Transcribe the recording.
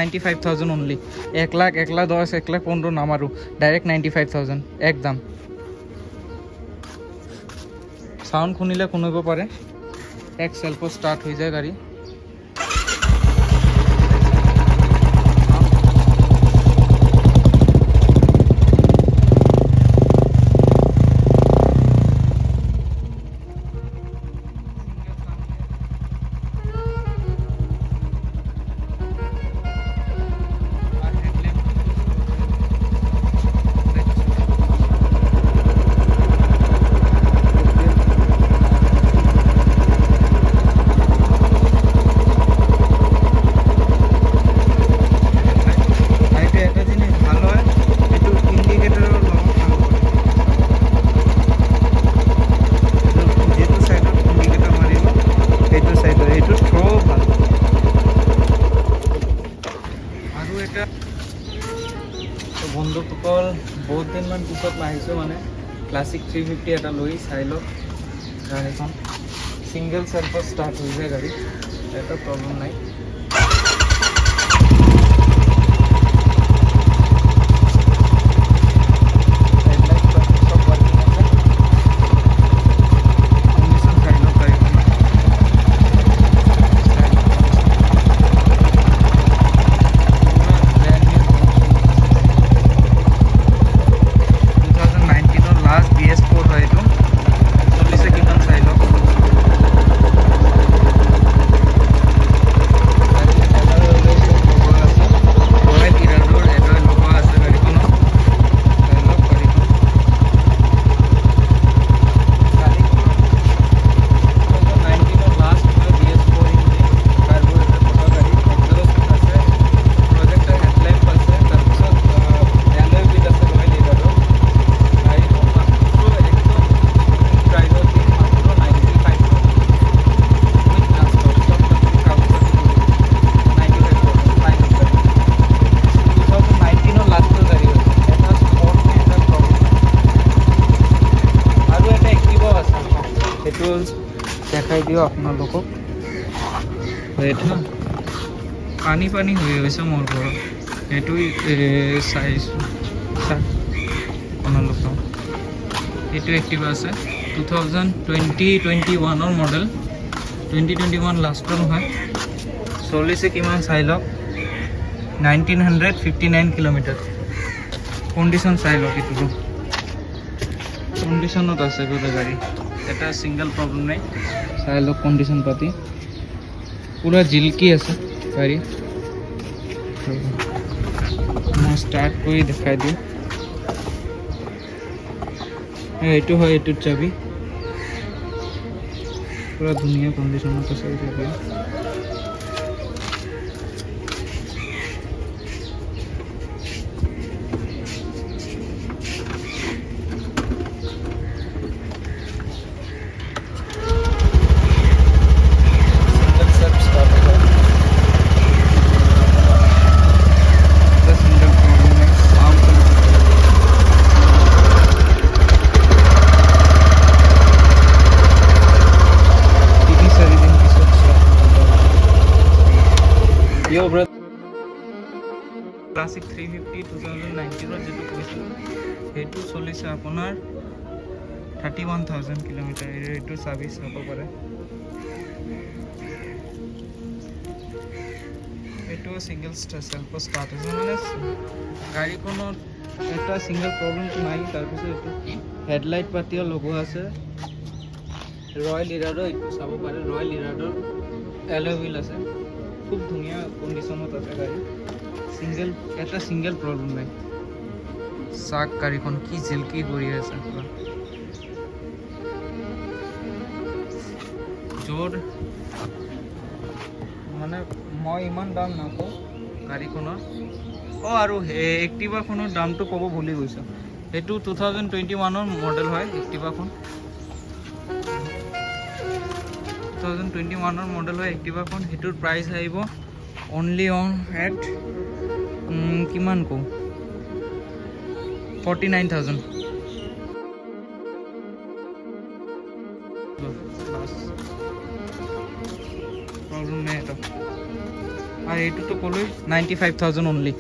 95,000 only 1 lakh 1 lakh 10 1 lakh 15 নামাৰো direct 95,000 একদম sound শুনিলে শুনিব পাৰে এক সেলফ স্টার্ট হৈ যায় গাড়ী বন্ধুসকল বহুত দিনমান পিছত আহিছোঁ মানে ক্লাছিক 350 এটা লৈ চাই লওক গাড়ীখন সিঙ্গেল সেলফত স্টার্ট হৈ যায় গাড়ী এটা প্ৰব্লেম নাই দেখাই দিও আপোনালোকক এটা পানী পানী হৈ গৈছে মোৰ ঘৰত এইটো চাইছো আপোনালোকক এইটো এক্টিভা আছে 2021 মডেল 2021 লাষ্টৰ নহয় চলিছে কিমান চাই লওক 1959 কিলোমিটাৰ কণ্ডিশ্যন চাই লওক এইটো কণ্ডিশ্যনত আছে গোটেই গাড়ী এটা সিঙ্গেল প্রবলেম নাই চাই লওক কন্ডিশন পাতি পুরা জিলকি আছে গাড়ী মই স্টার্ট কৰি দেখাই দিওঁ এইটো হয় এইটোৰ চাবি পুরা ধুনীয়া কন্ডিশনত আছে গাড়ী ক্লাছিক 350 2019 যেটো কৈছিল সেইটো চলিছে আপোনাৰ 31,000 কিলোমিটাৰ এইটো সাৰ্ভিস হ'ব পাৰে এইটো সিঙ্গেল সেলফ স্টাৰ্ট আছে মানে গাড়ীখনত এটা সিঙ্গেল প্ৰবলেম নাই তাৰপিছত এইটো হেডলাইট পাতিও লগোৱা আছে ৰয়েল ইৰাডো এইটো চাব পাৰে ৰয়েল ইৰাডোৰ এলয় হুইল আছে খুব ধুনীয়া কন্ডিশনত আছে গাড়ী সিঙ্গেল প্ৰবলেম নাই চাক গাড়ীখন কি জিলকি কৰি আছে জোৰ মানে মই ইমান দাম নাপাওঁ গাড়ীখনৰ আৰু এক্টিভাখনৰ দামটো ক'ব ভুলি গৈছোঁ এইটো 2021 মডেল হয় এক্টিভাখন 2021 মডেল হয় এক্টিভাখন হেতুৰ প্ৰাইস আহিব অনলি অন এট কিমান কো 49,000 प्रॉब्लम नहीं है तो আৰু এইটোতো ক'লোৱেই 95,000 অনলি।